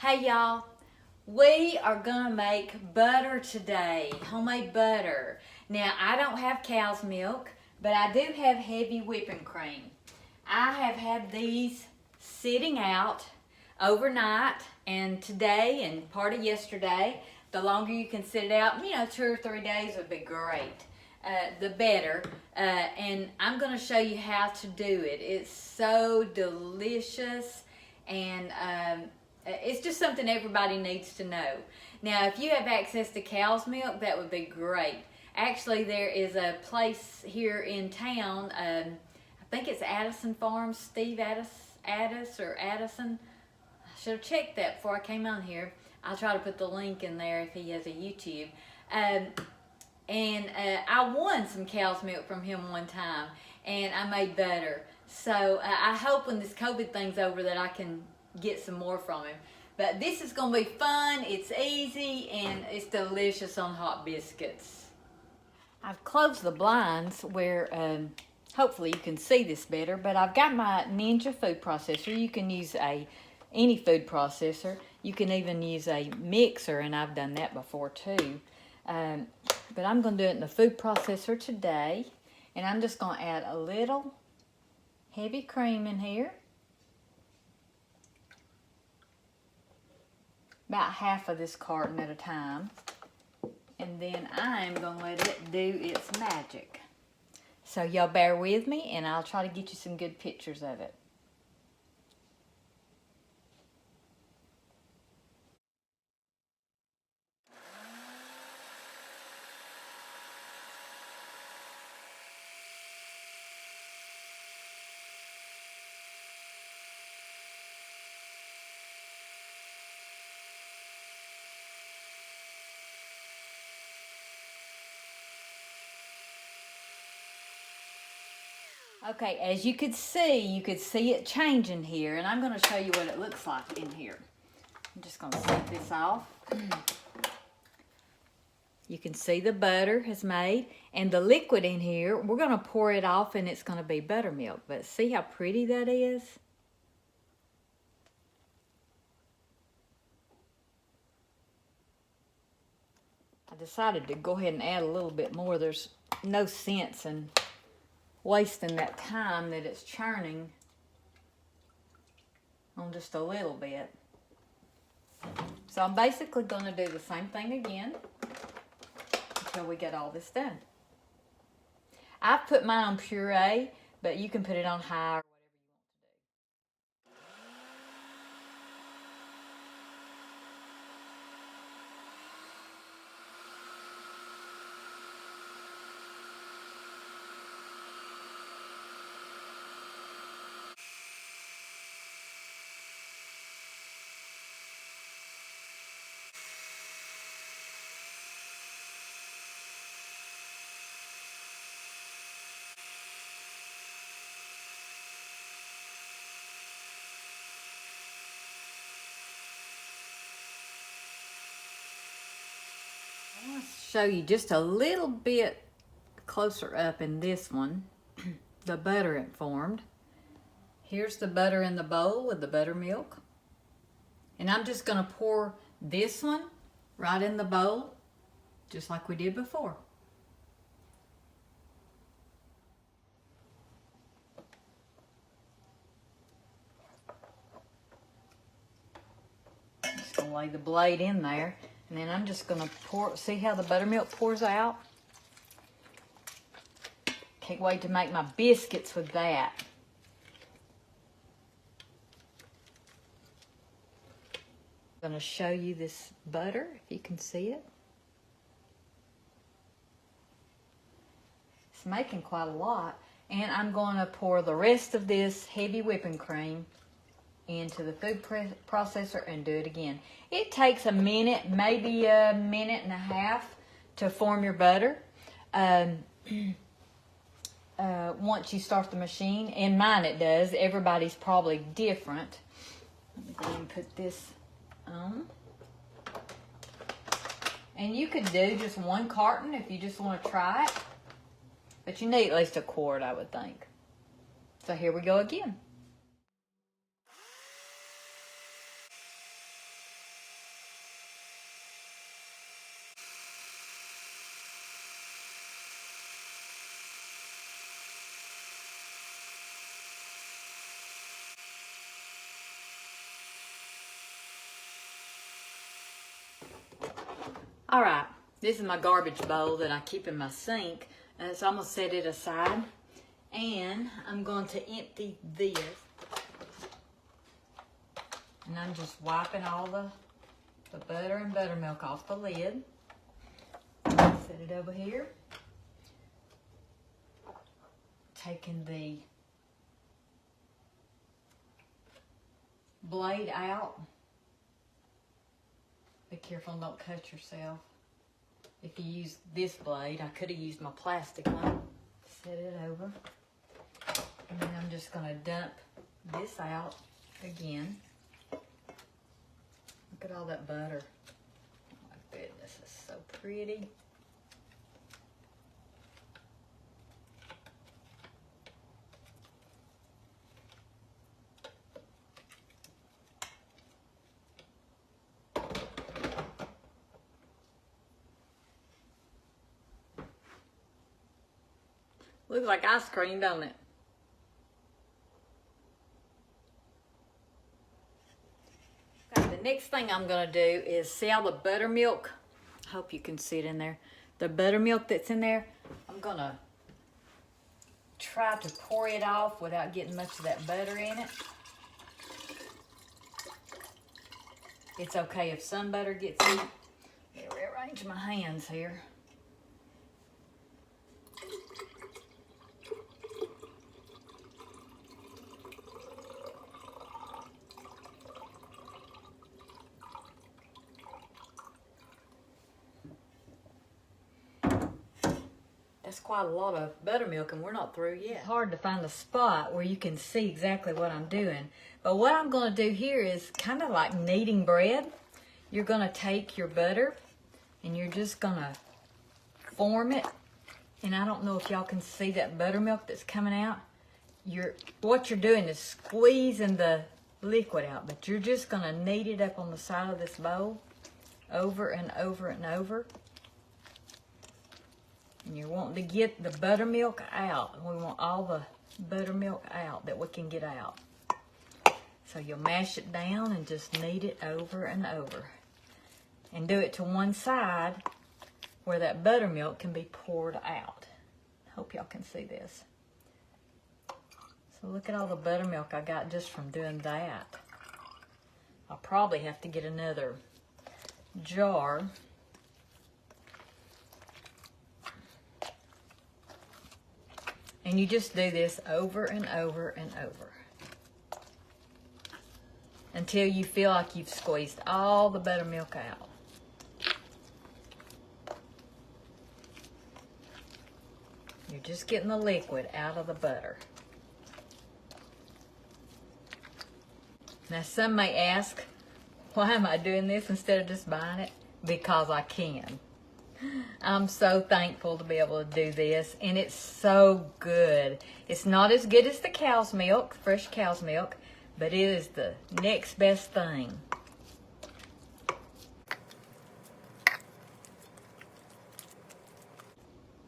Hey y'all, we are gonna make butter today, homemade butter. Now I don't have cow's milk, but I do have heavy whipping cream. I have had these sitting out overnight and today and part of yesterday. The longer you can sit it out, 2 or 3 days would be great. The better. And I'm gonna show you how to do it. It's so delicious and it's just something everybody needs to know. Now, if you have access to cow's milk, that would be great. Actually, there is a place here in town, I think it's Addison Farms, Steve Addison. I should have checked that before I came on here. I'll try to put the link in there if he has a YouTube. I won some cow's milk from him one time, and I made butter. So I hope when this COVID thing's over that I can get some more from him. But this is going to be fun, it's easy, and it's delicious on hot biscuits. I've closed the blinds where hopefully you can see this better, but I've got my Ninja food processor. You can use any food processor. You can even use a mixer, and I've done that before too. But I'm going to do it in the food processor today, and I'm just going to add a little heavy cream in here. About half of this carton at a time. And then I'm going to let it do its magic. So y'all bear with me and I'll try to get you some good pictures of it. Okay, as you could see it changing here, and I'm going to show you what it looks like in here. I'm just going to set this off. You can see the butter has made, and the liquid in here, we're going to pour it off and it's going to be buttermilk. But see how pretty that is? I decided to go ahead and add a little bit more. There's no sense in wasting that time that it's churning on just a little bit. So I'm basically going to do the same thing again until we get all this done. I've put mine on puree, but you can put it on high or I want to show you just a little bit closer up in this one, the butter it formed. Here's the butter in the bowl with the buttermilk. And I'm just going to pour this one right in the bowl, just like we did before. Just going to lay the blade in there. And then I'm just going to pour, see how the buttermilk pours out? Can't wait to make my biscuits with that. I'm going to show you this butter, if you can see it. It's making quite a lot. And I'm going to pour the rest of this heavy whipping cream into the food processor and do it again. It takes a minute, maybe a minute and a half to form your butter. Once you start the machine, in mine it does. Everybody's probably different. Let me go ahead and put this on. And you could do just one carton if you just want to try it. But you need at least a quart, I would think. So here we go again. All right, this is my garbage bowl that I keep in my sink. So I'm gonna set it aside, and I'm going to empty this. And I'm just wiping all the butter and buttermilk off the lid. Set it over here. Taking the blade out. Be careful and don't cut yourself. If you use this blade, I could have used my plastic one. Set it over. And then I'm just going to dump this out again. Look at all that butter. Oh my goodness, it's so pretty. Looks like ice cream, don't it? Okay, the next thing I'm going to do is see all the buttermilk. I hope you can see it in there. The buttermilk that's in there, I'm going to try to pour it off without getting much of that butter in it. It's okay if some butter gets in it. Let me rearrange my hands here. That's quite a lot of buttermilk, and we're not through yet. It's hard to find a spot where you can see exactly what I'm doing. But what I'm going to do here is kind of like kneading bread. You're going to take your butter, and you're just going to form it. And I don't know if y'all can see that buttermilk that's coming out. What you're doing is squeezing the liquid out, but you're just going to knead it up on the side of this bowl over and over and over. And you're wanting to get the buttermilk out. We want all the buttermilk out that we can get out. So you'll mash it down and just knead it over and over. And do it to one side where that buttermilk can be poured out. Hope y'all can see this. So look at all the buttermilk I got just from doing that. I'll probably have to get another jar. And you just do this over and over and over until you feel like you've squeezed all the buttermilk out. You're just getting the liquid out of the butter. Now some may ask, why am I doing this instead of just buying it? Because I can. I'm so thankful to be able to do this, and it's so good. It's not as good as the cow's milk, fresh cow's milk, but it is the next best thing.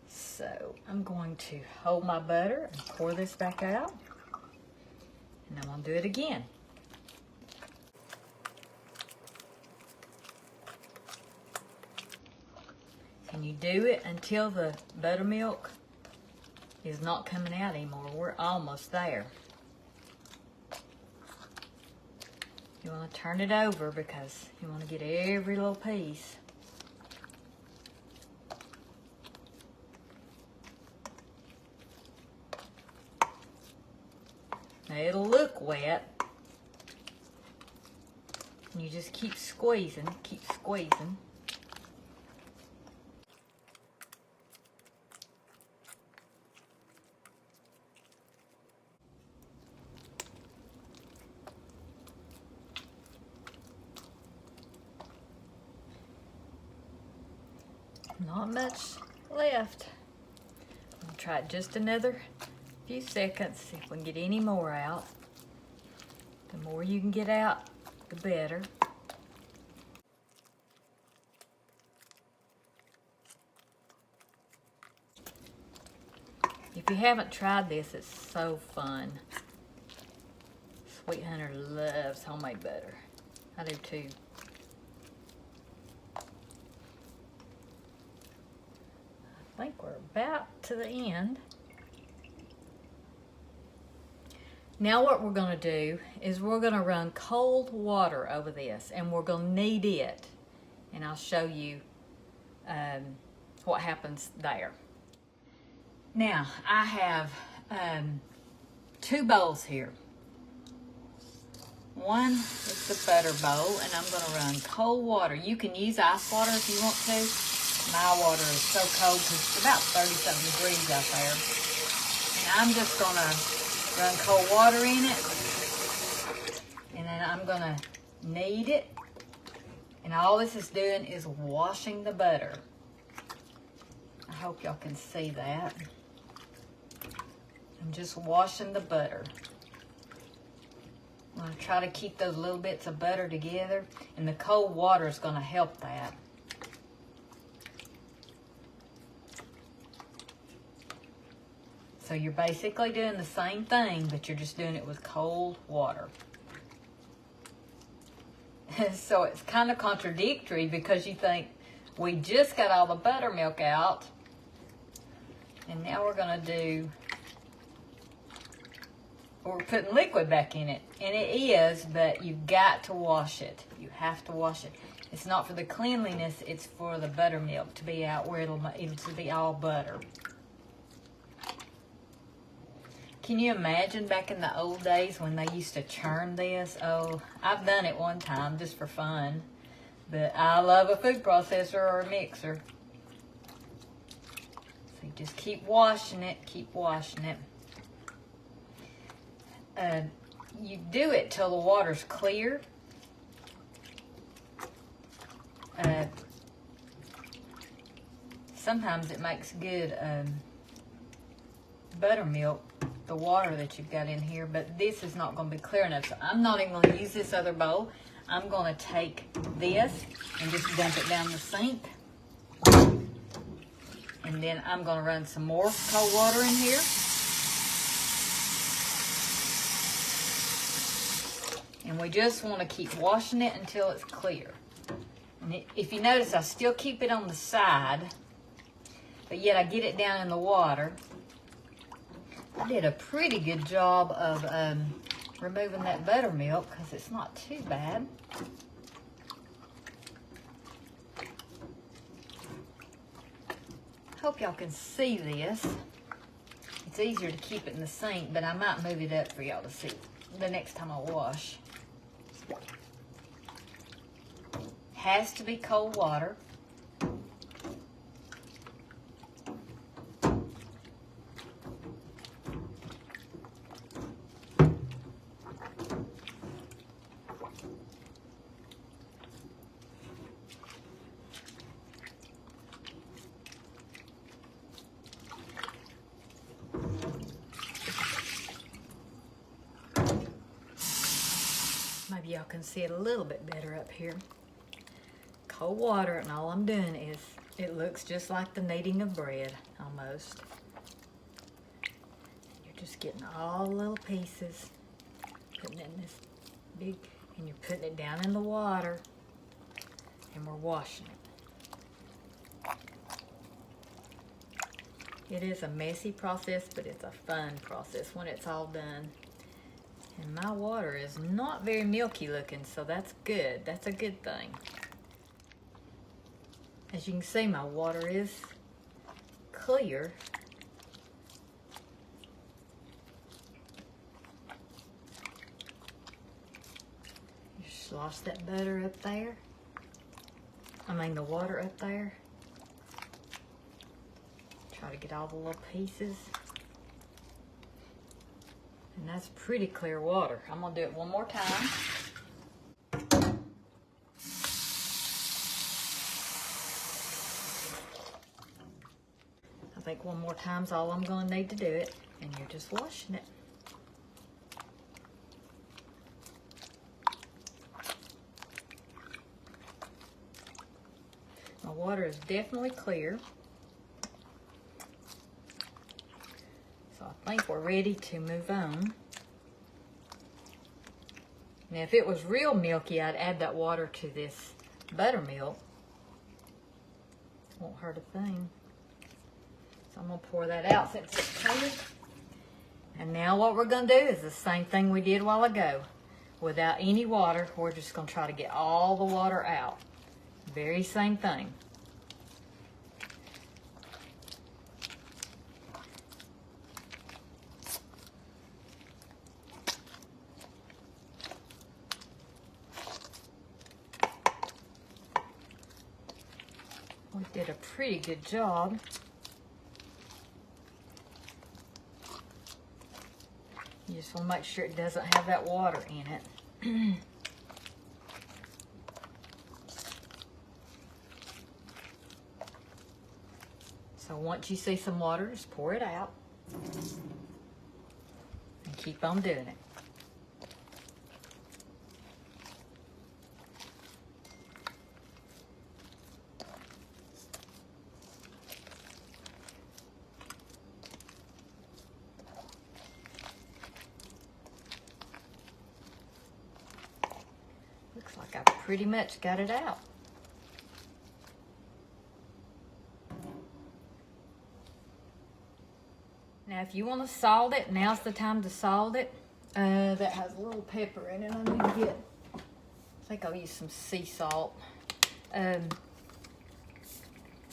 So I'm going to hold my butter and pour this back out, and I'm going to do it again. And you do it until the buttermilk is not coming out anymore. We're almost there. You want to turn it over because you want to get every little piece. Now it'll look wet. And you just keep squeezing, keep squeezing. Not much left. I'll try it just another few seconds, see if we can get any more out. The more you can get out, the better. If you haven't tried this, it's so fun. Sweet Hunter loves homemade butter. I do too. think we're about to the end. Now what we're going to do is we're going to run cold water over this, and we're going to knead it, and I'll show you what happens there. Now I have 2 bowls here. One is the butter bowl, and I'm going to run cold water. You can use ice water if you want to. My water is so cold because it's about 30-something degrees out there. And I'm just going to run cold water in it, and then I'm going to knead it. And all this is doing is washing the butter. I hope y'all can see that. I'm just washing the butter. I'm going to try to keep those little bits of butter together, and the cold water is going to help that. So you're basically doing the same thing, but you're just doing it with cold water. So it's kind of contradictory because you think, we just got all the buttermilk out, and now we're going to do, we're putting liquid back in it. And it is, but you've got to wash it. You have to wash it. It's not for the cleanliness, it's for the buttermilk to be out where it'll be all butter. Can you imagine back in the old days when they used to churn this? Oh, I've done it one time just for fun. But I love a food processor or a mixer. So you just keep washing it, keep washing it. You do it till the water's clear. Sometimes it makes good buttermilk, the water that you've got in here, but this is not going to be clear enough, so I'm not even going to use this other bowl. I'm going to take this and just dump it down the sink, and then I'm going to run some more cold water in here. And we just want to keep washing it until it's clear. And if you notice, I still keep it on the side, but yet I get it down in the water. I did a pretty good job of removing that buttermilk because it's not too bad. Hope y'all can see this. It's easier to keep it in the sink, but I might move it up for y'all to see the next time I wash. Has to be cold water. Maybe y'all can see it a little bit better up here. Cold water, and all I'm doing is, it looks just like the kneading of bread, almost. You're just getting all the little pieces, putting it in this big, and you're putting it down in the water, and we're washing it. It is a messy process, but it's a fun process when it's all done. And my water is not very milky looking, so that's good. That's a good thing. As you can see, my water is clear. You slosh that butter up there. The water up there. Try to get all the little pieces. And that's pretty clear water. I'm going to do it one more time. I think one more time's all I'm going to need to do it. And you're just washing it. My water is definitely clear. I think we're ready to move on. Now, if it was real milky, I'd add that water to this buttermilk. Won't hurt a thing. So I'm gonna pour that out since it's cold. And now what we're gonna do is the same thing we did a while ago. Without any water, we're just gonna try to get all the water out. Very same thing. We did a pretty good job. You just want to make sure it doesn't have that water in it. So once you see some water, just pour it out. And keep on doing it. Looks like I pretty much got it out. Now if you want to salt it, now's the time to salt it. That has a little pepper in it. I need to get, I think I'll use some sea salt.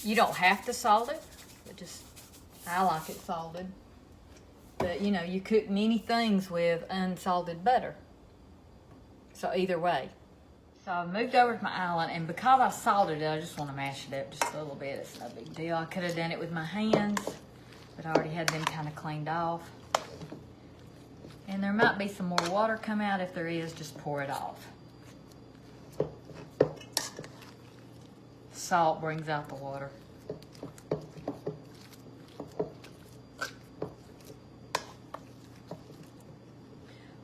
You don't have to salt it, but just, I like it salted. But you know, you cook many things with unsalted butter. So either way. So I moved over to my island, and because I salted it, I just want to mash it up just a little bit. It's no big deal. I could have done it with my hands, but I already had them kind of cleaned off. And there might be some more water come out. If there is, just pour it off. Salt brings out the water.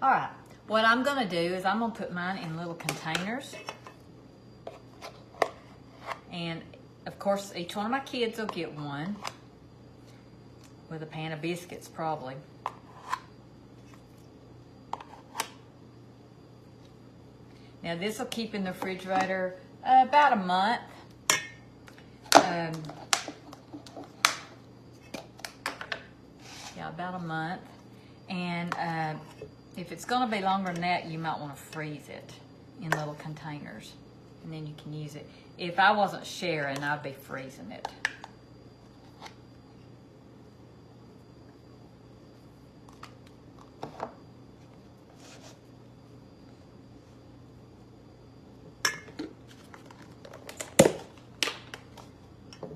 All right. What I'm gonna do is I'm gonna put mine in little containers. And of course, each one of my kids will get one with a pan of biscuits probably. Now this will keep in the refrigerator about a month. Yeah, about a month. And if it's going to be longer than that, you might want to freeze it in little containers, and then you can use it. If I wasn't sharing, I'd be freezing it.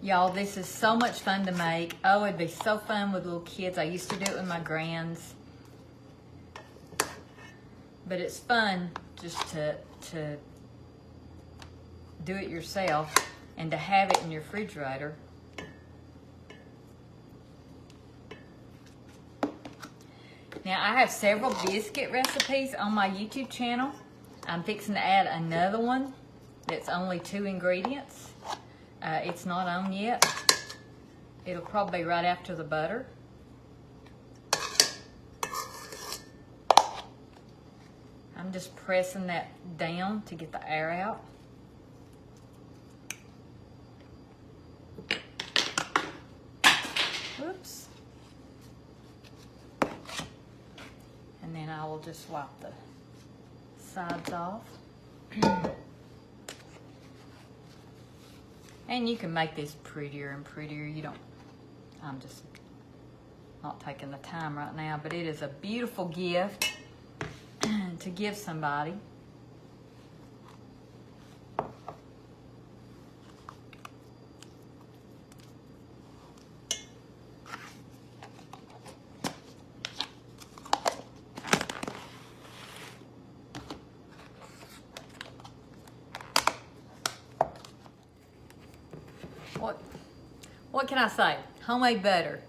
Y'all, this is so much fun to make. Oh, it'd be so fun with little kids. I used to do it with my grands. But it's fun just to do it yourself and to have it in your refrigerator. Now, I have several biscuit recipes on my YouTube channel. I'm fixing to add another one that's only 2 ingredients. It's not on yet. It'll probably be right after the butter. I'm just pressing that down to get the air out. Oops. And then I will just wipe the sides off. And you can make this prettier and prettier. You don't, I'm just not taking the time right now, but it is a beautiful gift to give somebody. What can I say? Homemade butter.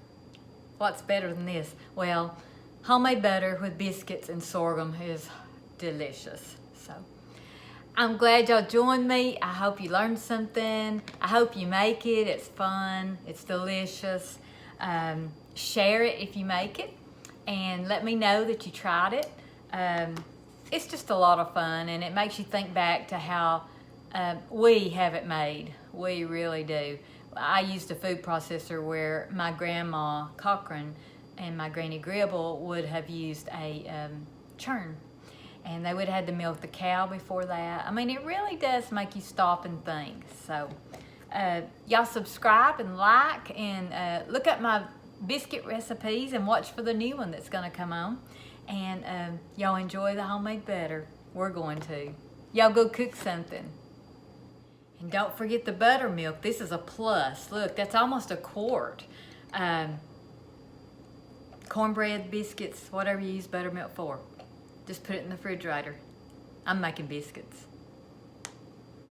What's better than this? Well, homemade butter with biscuits and sorghum is delicious. So I'm glad y'all joined me. I hope you learned something. I hope you make it. It's fun. It's delicious. Share it if you make it, and let me know that you tried it. It's just a lot of fun, and it makes you think back to how we have it made. We really do. I used a food processor where my grandma Cochran and my granny Gribble would have used a churn. And they would have had to milk the cow before that. I mean, it really does make you stop and think. So, y'all subscribe and like and look at my biscuit recipes and watch for the new one that's gonna come on. And y'all enjoy the homemade butter. We're going to. Y'all go cook something. And don't forget the buttermilk. This is a plus. Look, that's almost a quart. Cornbread, biscuits, whatever you use buttermilk for. Just put it in the refrigerator. I'm making biscuits.